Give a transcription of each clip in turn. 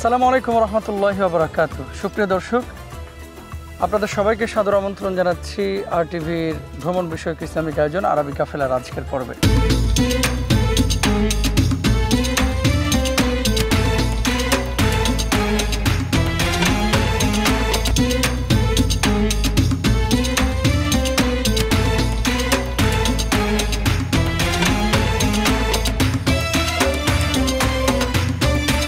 আসসালামু আলাইকুম রহমতুল্লাহি ওয়া বারাকাতুহু। সুপ্রিয় দর্শক, আপনাদের সবাইকে সাদর আমন্ত্রণ জানাচ্ছি RTVর ভ্রমণ বিষয়ক ইসলামিক আয়োজন আরবি কাফেলার আজকের পর্বে।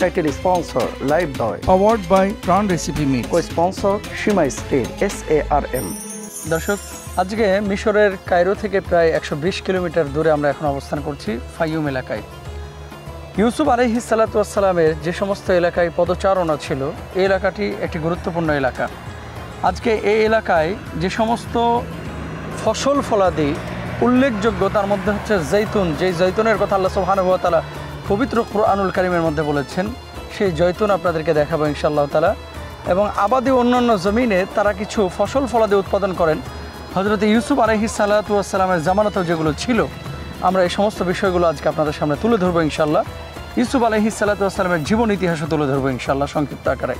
Title sponsor Live Boy. Award by Prawn Recipe Mix. Co-sponsor Shima Steel SARM. দর্শক, আজকে মিশরের কায়রো থেকে প্রায় 120 কিলোমিটার দূরে আমরা এখন অবস্থান করছি ফাইয়ুম এলাকায়। ইউসুফ আলাইহিস সালাতু ওয়াস সালামের যে সমস্ত এলাকায় পদচারণা ছিল, এই এলাকাটি একটি গুরুত্বপূর্ণ এলাকা। আজকে এই এলাকায় যে সমস্ত ফসল ফলাদি উল্লেখযোগ্য তার মধ্যে হচ্ছে জৈতুন, যেই জৈতুনের কথা আল্লাহ সুবহানাহু ওয়া তাআলা পবিত্র কুরআনুল কারীমের মধ্যে বলেছেন, সেই জৈতুন আপনাদেরকে দেখাবো ইনশাআল্লাহ তাআলা। এবং আবাদি অন্যান্য জমিনে তারা কিছু ফসল ফলাদি উৎপাদন করেন। হযরত ইউসুফ আলাইহিস সালাতু ওয়াস সালামের জামানাতেও যেগুলো ছিল, আমরা এই সমস্ত বিষয়গুলো আজকে আপনাদের সামনে তুলে ধরবো ইনশাআল্লাহ। ইউসুফ আলাইহিস সালাতু ওয়াস সালামের জীবন ইতিহাসও তুলে ধরবো ইনশাআল্লাহ সংক্ষিপ্ত আকারে।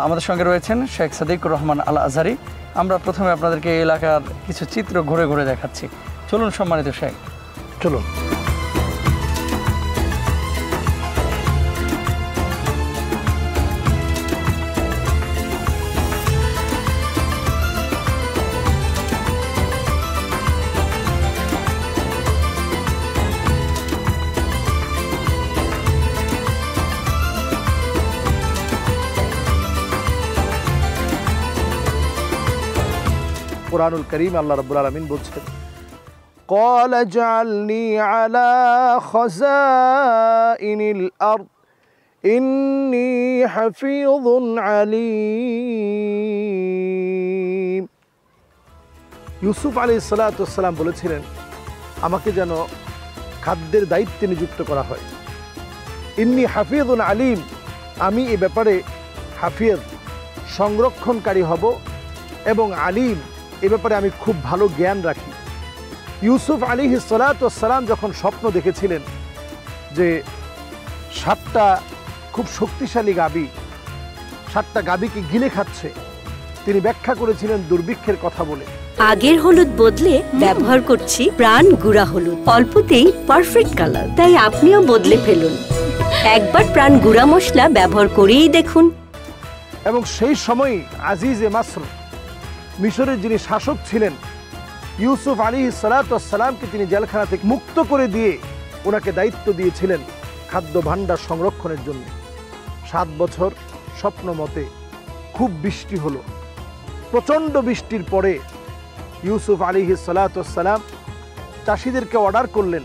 আমাদের সঙ্গে রয়েছেন শেখ সাদিকুর রহমান আল আজহারি। আমরা প্রথমে আপনাদেরকে এই এলাকার কিছু চিত্র ঘুরে ঘুরে দেখাচ্ছি। চলুন সম্মানিত শেখ, চলুন। কুরআনুল কারীম আল্লাহ রাব্বুল আলামিন বলছেন, قال اجعلني على خزائن الأرض إني حفيظ عليم। ইউসুফ আলাইহিস সালাতু ওয়াস সালাম বলেছিলেন, আমাকে যেন খাদ্যের দায়িত্বে নিযুক্ত করা হয়। ইন্নী হাফিজুন আলিম, আমি এ ব্যাপারে হাফিজ, সংরক্ষণকারী হব, এবং আলিম, এ ব্যাপারে আমি খুব ভালো জ্ঞান রাখি। ইউসুফ আলাইহিস সালাতু ওয়াস সালাম যখন স্বপ্ন দেখেছিলেন যে 7টা খুব শক্তিশালী গাভী 7টা গাভীকে গিলে খাচ্ছে, তিনি ব্যাখ্যা করেছিলেন দুর্ভিক্ষের কথা বলে। আগের হলুদ বদলে ব্যবহার করছি প্রাণ গুঁড়া হলুদ, অল্পতেই পারফেক্ট কালার, তাই আপনিও বদলে ফেলুন। একবার প্রাণ গুঁড়া মশলা ব্যবহার করেই দেখুন। এবং সেই সময় আজিজে মাসর, মিশরের যিনি শাসক ছিলেন, ইউসুফ আলাইহিস সালাতু ওয়াস সালামকে তিনি জেলখানা থেকে মুক্ত করে দিয়ে ওনাকে দায়িত্ব দিয়েছিলেন খাদ্য ভাণ্ডার সংরক্ষণের জন্য। 7 বছর স্বপ্ন মতে খুব বৃষ্টি হলো। প্রচণ্ড বৃষ্টির পরে ইউসুফ আলাইহিস সালাতু ওয়াস সালাম চাষিদেরকে অর্ডার করলেন,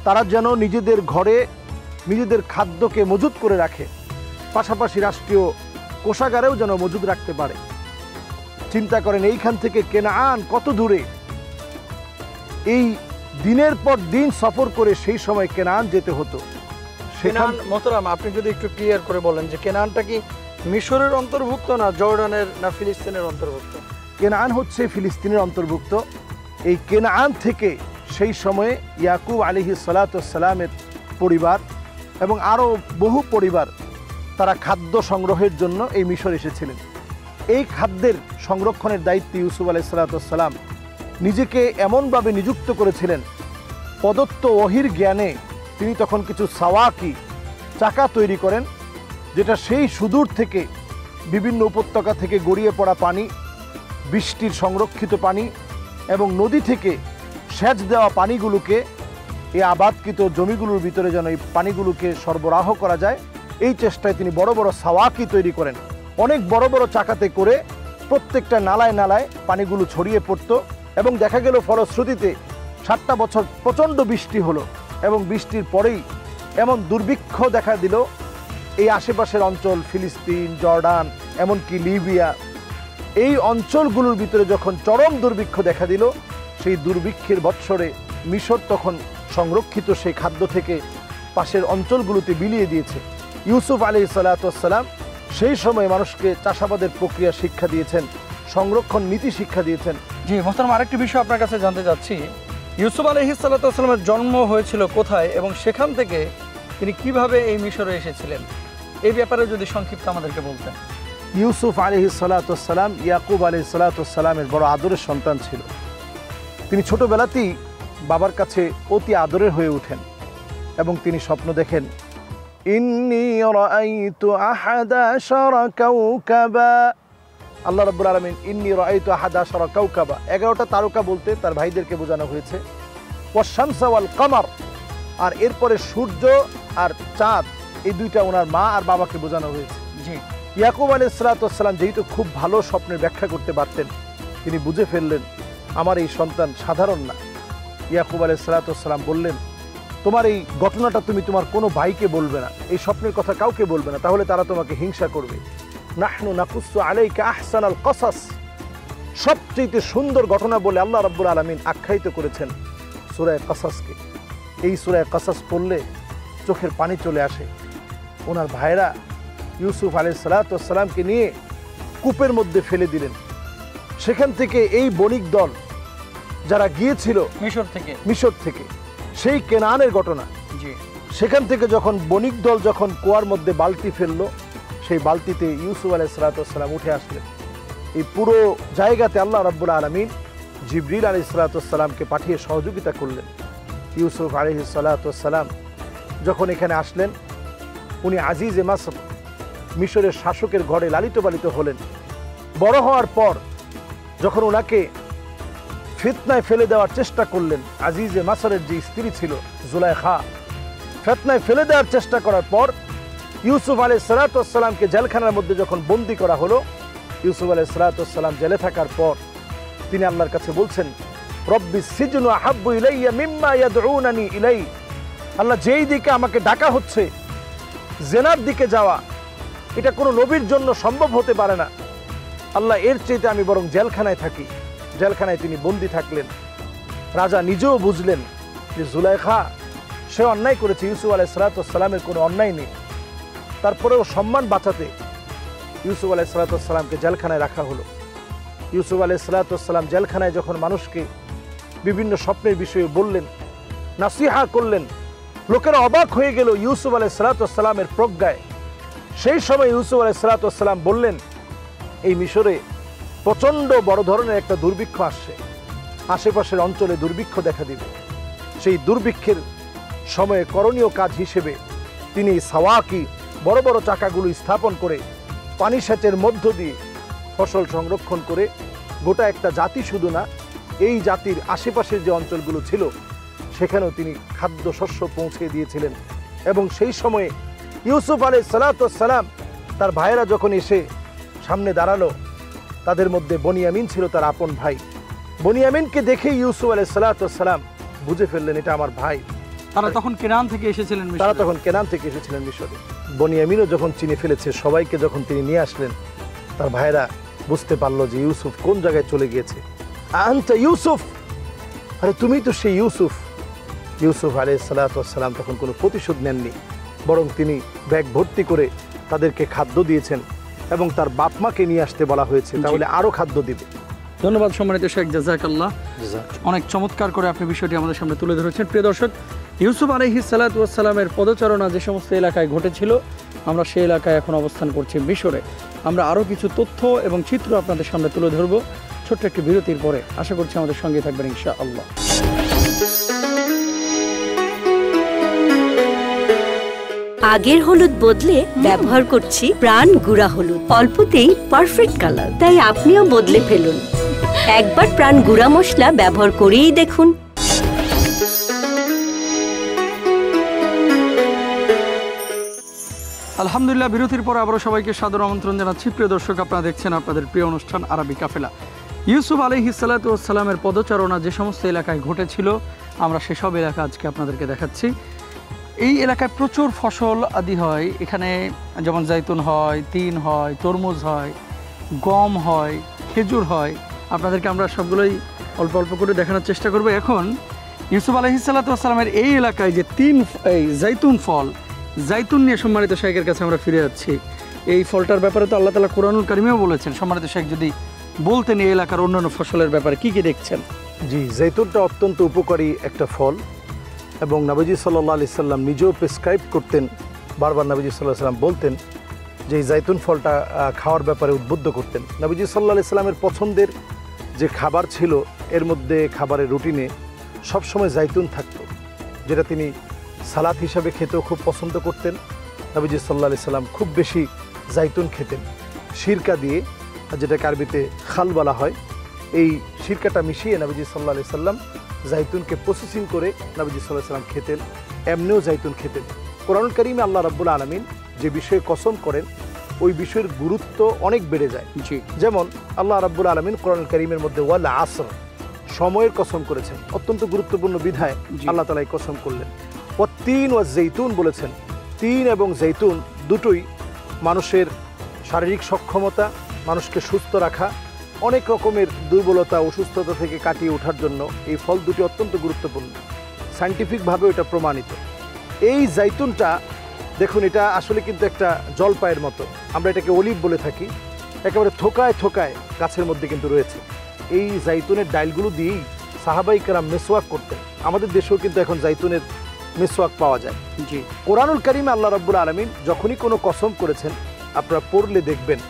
তারা যেন নিজেদের ঘরে নিজেদের খাদ্যকে মজুত করে রাখে, পাশাপাশি রাষ্ট্রীয় কোষাগারেও যেন মজুদ রাখতে পারে। চিন্তা করেন, এইখান থেকে কেনান কত দূরে, এই দিনের পর দিন সফর করে সেই সময় কেনান যেতে হতো। কেনান মোহতারাম, আপনি যদি একটু ক্লিয়ার করে বলেন যে কেনানটা কি মিশরের অন্তর্ভুক্ত, না জর্ডানের, না ফিলিস্তিনের অন্তর্ভুক্ত? কেনান হচ্ছে ফিলিস্তিনের অন্তর্ভুক্ত। এই কেনান থেকে সেই সময়ে ইয়াকুব আলাইহিস সালাতু ওয়াস সালামের পরিবার এবং আরও বহু পরিবার তারা খাদ্য সংগ্রহের জন্য এই মিশর এসেছিলেন। এই খাদ্যের সংরক্ষণের দায়িত্বে ইউসুফ আলাইহিস সালাতু ওয়াস সালাম নিজেকে এমনভাবে নিযুক্ত করেছিলেন, প্রদত্ত ওহীর জ্ঞানে তিনি তখন কিছু সাওয়াকি চাকা তৈরি করেন, যেটা সেই সুদূর থেকে বিভিন্ন উপত্যকা থেকে গড়িয়ে পড়া পানি, বৃষ্টির সংরক্ষিত পানি এবং নদী থেকে সেচ দেওয়া পানিগুলোকে এই আবাদকৃত জমিগুলোর ভিতরে যেন এই পানিগুলোকে সরবরাহ করা যায়, এই চেষ্টায় তিনি বড় বড় সাওয়াকি তৈরি করেন। অনেক বড় বড় চাকাতে করে প্রত্যেকটা নালায় নালায় পানিগুলো ছড়িয়ে পড়ত। এবং দেখা গেল ফলশ্রুতিতে 7টা বছর প্রচণ্ড বৃষ্টি হলো, এবং বৃষ্টির পরেই এমন দুর্ভিক্ষ দেখা দিল এই আশেপাশের অঞ্চল, ফিলিস্তিন, জর্ডান, এমনকি লিবিয়া, এই অঞ্চলগুলোর ভিতরে যখন চরম দুর্ভিক্ষ দেখা দিল, সেই দুর্ভিক্ষের বৎসরে মিশর তখন সংরক্ষিত সেই খাদ্য থেকে পাশের অঞ্চলগুলোতে বিলিয়ে দিয়েছে। ইউসুফ আলাইহিস সালাতু ওয়াস সালাম সেই সময় মানুষকে চাষাবাদের প্রক্রিয়া শিক্ষা দিয়েছেন, সংরক্ষণ নীতি শিক্ষা দিয়েছেন। জি মোহতারাম, আরেকটি বিষয় আপনার কাছে জানতে চাচ্ছি, ইউসুফ আলাইহিস সালাতু ওয়াস সালামের জন্ম হয়েছিল কোথায় এবং সেখান থেকে তিনি কিভাবে এই মিশরে এসেছিলেন? এই ব্যাপারে যদি সংক্ষিপ্ত আমাদেরকে বলতেন। ইউসুফ আলাইহিস সালাম ইয়াকুব আলাইহিস সালামের বড় আদরের সন্তান ছিল। তিনি ছোটবেলাতেই বাবার কাছে অতি আদরের হয়ে ওঠেন এবং তিনি স্বপ্ন দেখেন, ইন্নী রাআইতু আহাদা আশারা কাওকাবা। আল্লাহ রাব্বুল আলামিন ইন্নী রাআইতু আহাদা আশারা কাওকাবা, 11টা তারকা বলতে তার ভাইদেরকে বোঝানো হয়েছে। ওয়াশ শামসা ওয়াল কামার, আর এরপরে সূর্য আর চাঁদ, এই দুইটা ওনার মা আর বাবাকে বোঝানো হয়েছে। জি। ইয়াকুব আলাইহিস সালাম যেহেতু খুব ভালো স্বপ্নের ব্যাখ্যা করতে পারতেন, তিনি বুঝে ফেললেন আমার এই সন্তান সাধারণ না। ইয়াকুব আলাইহিস সালাম বললেন, তোমার এই ঘটনাটা তুমি তোমার কোনো ভাইকে বলবে না, এই স্বপ্নের কথা কাউকে বলবে না, তাহলে তারা তোমাকে হিংসা করবে। নাহনু নাকুসু আলাইকা আহসানাল কসাস, সবচেয়ে সুন্দর ঘটনা বলে আল্লাহ রাব্বুল আলামিন আখ্যায়িত করেছেন সূরা কসাসকে। এই সূরা কসাস পড়লে চোখের পানি চলে আসে। ওনার ভাইরা ইউসুফ আলাইহিস সালামকে নিয়ে কূপের মধ্যে ফেলে দিলেন। সেখান থেকে এই বণিক দল যারা গিয়েছিল মিশর থেকে সেই কেনানের ঘটনা, সেখান থেকে যখন বণিক দল যখন কুয়ার মধ্যে বালতি ফেললো, সেই বালতিতে ইউসুফ আলাইহিস সালাম উঠে আসলেন। এই পুরো জায়গাতে আল্লাহ রাব্বুল আলামিন জিবরিল আলাইহিস সালামকে পাঠিয়ে সহযোগিতা করলেন। ইউসুফ আলাইহিস সালাম যখন এখানে আসলেন, উনি আজিজে মাসর, মিশরের শাসকের ঘরে লালিত পালিত হলেন। বড় হওয়ার পর যখন ওনাকে ফিতনায় ফেলে দেওয়ার চেষ্টা করলেন, আজিজে মাসরের যে স্ত্রী ছিল জুলাইখা, ফিতনায় ফেলে দেওয়ার চেষ্টা করার পর ইউসুফ আলাইহিস সালামকে জেলখানার মধ্যে যখন বন্দী করা হলো, ইউসুফ আলাইহিস সালাম জেলে থাকার পর তিনি আল্লাহর কাছে বলছেন, রব্বি সিজনু আহাব্বু ইলাইয়া মিম্মা ইয়াদউনানি ইলাই। আল্লাহ, যেই দিকে আমাকে ডাকা হচ্ছে, জেনার দিকে যাওয়া, এটা কোনো নবীর জন্য সম্ভব হতে পারে না। আল্লাহ, এর চাইতে আমি বরং জেলখানায় থাকি। জেলখানায় তিনি বন্দী থাকলেন। রাজা নিজেও বুঝলেন যে জুলাইখা সে অন্যায় করেছে, ইউসুফ আলাইহিস সালামের কোনো অন্যায় নেই। তারপরেও সম্মান বাঁচাতে ইউসুফ আলাইহিস সালামকে জেলখানায় রাখা হলো। ইউসুফ আলাইহিস সালাম জেলখানায় যখন মানুষকে বিভিন্ন স্বপ্নের বিষয়ে বললেন, নাসিহা করলেন, লোকেরা অবাক হয়ে গেল ইউসুফ আলাইহিস সালামের প্রজ্ঞায়। সেই সময় ইউসুফ আলাইহিস সালাম বললেন, এই মিশরে প্রচণ্ড বড় ধরনের একটা দুর্ভিক্ষ আসছে, আশেপাশের অঞ্চলে দুর্ভিক্ষ দেখা দিবে। সেই দুর্ভিক্ষের সময়ে করণীয় কাজ হিসেবে তিনি সাওয়াকি বড় বড় চাকাগুলো স্থাপন করে পানি সেচের মধ্য দিয়ে ফসল সংরক্ষণ করে গোটা একটা জাতি, শুধু না এই জাতির আশেপাশের যে অঞ্চলগুলো ছিল সেখানেও তিনি খাদ্যশস্য পৌঁছে দিয়েছিলেন। এবং সেই সময়ে ইউসুফ আলাইহিস সালাম তার ভাইয়েরা যখন এসে সামনে দাঁড়ালো, তাদের মধ্যে বনিয়ামিন ছিল তার আপন ভাই। বনিয়ামিনকে দেখে ইউসুফ আলাইহিস সালাম বুঝে ফেললেন এটা আমার ভাই। তারা তখন কেনান থেকে এসেছিলেন মিশরে। বনিয়ামিনও যখন চিনে ফেলেছে, সবাইকে যখন তিনি নিয়ে আসলেন, তার ভাইরা বুঝতে পারলো যে ইউসুফ কোন জায়গায় চলে গিয়েছে। আনতা ইউসুফ, আরে তুমি তো সেই ইউসুফ। ইউসুফ আলাইহিস সালাম তখন কোনো প্রতিশোধ নেননি, বরং তিনি ব্যাগ ভর্তি করে তাদেরকে খাদ্য দিয়েছেন এবং তার বাপ মাকে নিয়ে আসতে বলা হয়েছে, তাহলে আরো খাদ্য দিবে। ধন্যবাদ সম্মানিত শেখ, জাযাকাল্লাহ। অনেক চমৎকার করে আপনি বিষয়টি আমাদের সামনে তুলে ধরেছেন। প্রিয় দর্শক, ইউসুফ আলাইহিস সালামের পদচারণা যে সমস্ত এলাকায় ঘটেছিল, আমরা সেই এলাকায় এখন অবস্থান করছি মিশরে। আমরা আরও কিছু তথ্য এবং চিত্র আপনাদের সামনে তুলে ধরবো ছোট্ট একটি বিরতির পরে। আশা করছি আমাদের সঙ্গে থাকবেন ইনশাআল্লাহ। আগের হলুদ বদলে ব্যবহার করছি প্রাণ গুঁড়া হলুদ। অল্পতেই পারফেক্ট কালার, তাই আপনিও বদলে ফেলুন। একবার প্রাণ গুঁড়া মশলা ব্যবহার করেই দেখুন। আলহামদুলিল্লাহ, বিরতির পর আবারও সবাইকে সাদর আমন্ত্রণ জানাচ্ছি। প্রিয় দর্শক, আপনারা দেখছেন আপনাদের প্রিয় অনুষ্ঠান আরবি কাফেলা। ইউসুফ আলাইহিস সালামের পদচারণা যে সমস্ত এলাকায় ঘটেছিল, আমরা সেসব এলাকা আজকে আপনাদেরকে দেখাচ্ছি। এই এলাকায় প্রচুর ফসল আদি হয়। এখানে যেমন জাইতুন হয়, তিন হয়, তরমুজ হয়, গম হয়, খেজুর হয়। আপনাদেরকে আমরা সবগুলোই অল্প অল্প করে দেখানোর চেষ্টা করব। এখন ইউসুফ আলাইহিস সালামের এই এলাকায় যে জাইতুন ফল, জাইতুন নিয়ে সম্মানিত শেখের কাছে আমরা ফিরে যাচ্ছি। এই ফলটার ব্যাপারে তো আল্লাহ তাআলা কোরআনুল কারিমেও বলেছেন। সম্মানিত শেখ, যদি বলতেন এই এলাকার অন্যান্য ফসলের ব্যাপারে কি কি দেখছেন? জি, জাইতুনটা অত্যন্ত উপকারী একটা ফল এবং নবীজি সাল্লাল্লাহু আলাইহি সাল্লাম নিজেও প্রেসক্রাইব করতেন। বারবার নবীজি সাল্লাল্লাহু আলাইহি সাল্লাম বলতেন যে এই জাইতুন ফলটা খাওয়ার ব্যাপারে উদ্বুদ্ধ করতেন। নবীজি সাল্লাল্লাহু আলাইহি সাল্লামের পছন্দের যে খাবার ছিল এর মধ্যে খাবারের রুটিনে সবসময় জাইতুন থাকতো, যেটা তিনি সালাত হিসাবে খেতেও খুব পছন্দ করতেন। নবীজি সাল্লাল্লাহু আলাইহি সাল্লাম খুব বেশি জাইতুন খেতেন, সিরকা দিয়ে, যেটাকে আরবিতে খাল বলা হয়, এই সিরকাটা মিশিয়ে নবীজি সাল্লাল্লাহু আলাইহি সাল্লাম জাইতুনকে প্রসেসিং করে নবীজি সাল্লাল্লাহু আলাইহি সাল্লাম খেতেন, এমনিও জাইতুন খেতেন। কোরআনুল কারীমে আল্লাহ রাব্বুল আলামিন যে বিষয়ে কসম করেন ওই বিষয়ের গুরুত্ব অনেক বেড়ে যায়। জি, যেমন আল্লাহ রাব্বুল আলামিন কোরআনুল কারীমের মধ্যে ওয়াল আসর, সময়ের কসম করেছেন, অত্যন্ত গুরুত্বপূর্ণ বিধায় আল্লাহ তাআলা এই কসম করলেন। ওয়াত্তিন ওয়াজ জাইতুন বলেছেন, তিন এবং জৈতুন দুটোই মানুষের শারীরিক সক্ষমতা, মানুষকে সুস্থ রাখা, অনেক রকমের দুর্বলতা অসুস্থতা থেকে কাটিয়ে ওঠার জন্য এই ফল দুটি অত্যন্ত গুরুত্বপূর্ণ, সায়েন্টিফিকভাবে এটা প্রমাণিত। এই জাইতুনটা দেখুন, এটা আসলে কিন্তু একটা জলপাইয়ের মতো, আমরা এটাকে অলিভ বলে থাকি, একেবারে থোকায় থোকায় গাছের মধ্যে কিন্তু রয়েছে। এই জাইতুনের ডাইলগুলো দিয়েই সাহাবাই কেরাম মেসওয়াক করতেন। আমাদের দেশেও কিন্তু এখন জাইতুনের মেসওয়াক পাওয়া যায়। জি, কোরআনুল কারীমে আল্লাহ রাব্বুল আলামিন যখনই কোনো কসম করেছেন আপনারা পড়লে দেখবেন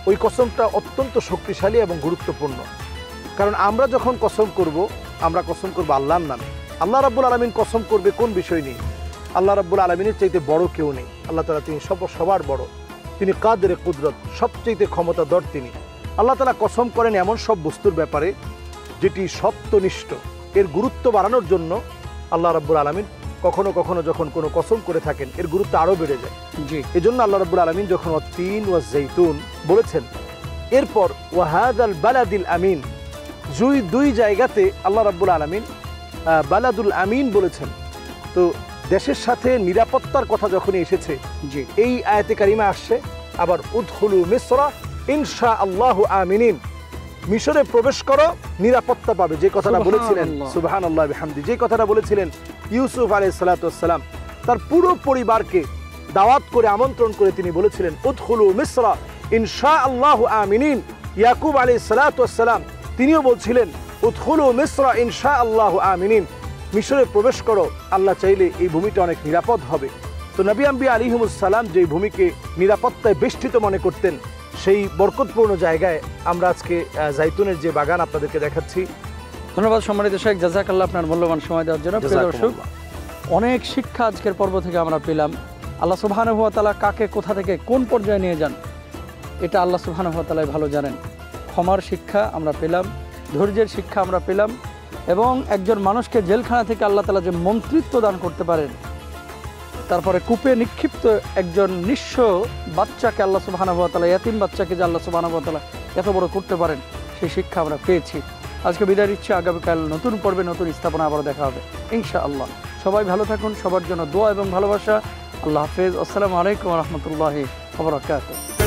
ওই কসমটা অত্যন্ত শক্তিশালী এবং গুরুত্বপূর্ণ। কারণ আমরা যখন কসম করব, আমরা কসম করব আল্লাহর নামে। আল্লাহ রাব্বুল আলামিন কসম করবে কোন বিষয় নিয়ে? আল্লাহ রাব্বুল আলামিনের চাইতে বড় কেউ নেই। আল্লাহ তাআলা তিনি সবার বড়, তিনি কাদের কুদরত, সবচাইতে ক্ষমতাধর তিনি। আল্লাহ তাআলা কসম করেন এমন সব বস্তুর ব্যাপারে যেটি সত্যনিষ্ঠ। এর গুরুত্ব বাড়ানোর জন্য আল্লাহ রাব্বুল আলামিন কখনো কখনো যখন কোনো কসম করে থাকেন এর গুরুত্ব আরও বেড়ে যায়। জি, এজন্য আল্লাহ রাব্বুল আলামিন যখন ওয়াত্তিন ওয়াজ জাইতুন বলেছেন, এরপর ওয়াহাদাল বালাদিল আমিন, দুই জায়গাতে আল্লাহ রাব্বুল আলামিন বালাদুল আমিন বলেছেন। তো দেশের সাথে নিরাপত্তার কথা যখনই এসেছে, জি, এই আয়াতে কারিমা আসছে। আবার উদখুলু মিসরা ইনশাআল্লাহু আমিনিন, মিশরে প্রবেশ করো, নিরাপত্তা পাবে, যে কথাটা বলেছিলেন সুবহানাল্লাহ বিহামদি, যে কথাটা বলেছিলেন ইউসুফ আলাইহিস সালাতু ওয়াস সালাম তার পুরো পরিবারকে দাওয়াত করে আমন্ত্রণ করে তিনি বলেছিলেন উদখুলু মিসরা ইনশাআল্লাহু আমিনিন। ইয়াকুব আলাইহিস সালাতু ওয়াস সালাম তিনিও বলছিলেন উদখুলু মিসরা ইনশাআল্লাহু আমিনিন, মিশরে প্রবেশ করো, আল্লাহ চাইলে এই ভূমিটা অনেক নিরাপদ হবে। তো নবী আম্বিয়া আলাইহিমুস সালাম যে ভূমিকে নিরাপত্তায় বেষ্টিত মনে করতেন, সেই বরকতপূর্ণ জায়গায় আমরা আজকে জাইতুনের যে বাগান আপনাদেরকে দেখাচ্ছি। ধন্যবাদ সম্মানিত শেখ, জাযাকাল্লাহ আপনার মূল্যবান সময় দেওয়ার জন্য। প্রিয় দর্শক, অনেক শিক্ষা আজকের পর্ব থেকে আমরা পেলাম। আল্লাহ সুবহানাহু ওয়া তাআলা কাকে কোথা থেকে কোন পর্যায়ে নিয়ে যান এটা আল্লাহ সুবহানাহু ওয়া তাআলাই ভালো জানেন। ক্ষমার শিক্ষা আমরা পেলাম, ধৈর্যের শিক্ষা আমরা পেলাম, এবং একজন মানুষকে জেলখানা থেকে আল্লাহ তাআলা যে মন্ত্রিত্ব দান করতে পারেন, তারপরে কূপে নিক্ষিপ্ত একজন নিঃস্ব বাচ্চাকে আল্লাহ সুবহানাহু ওয়া তাআলা, ইয়াতীম বাচ্চাকে যে আল্লাহ সুবহানাহু ওয়া তাআলা এত বড় করতে পারেন, সেই শিক্ষা আমরা পেয়েছি। আজকে বিদায় নিচ্ছি, আগামীকাল নতুন পর্বে নতুন স্থাপনা আবারও দেখা হবে ইনশাআল্লাহ। সবাই ভালো থাকুন, সবার জন্য দোয়া এবং ভালোবাসা। আল্লাহ হাফেজ। আসসালামু আলাইকুম ওয়া রাহমাতুল্লাহি ওয়া বারাকাতুহু।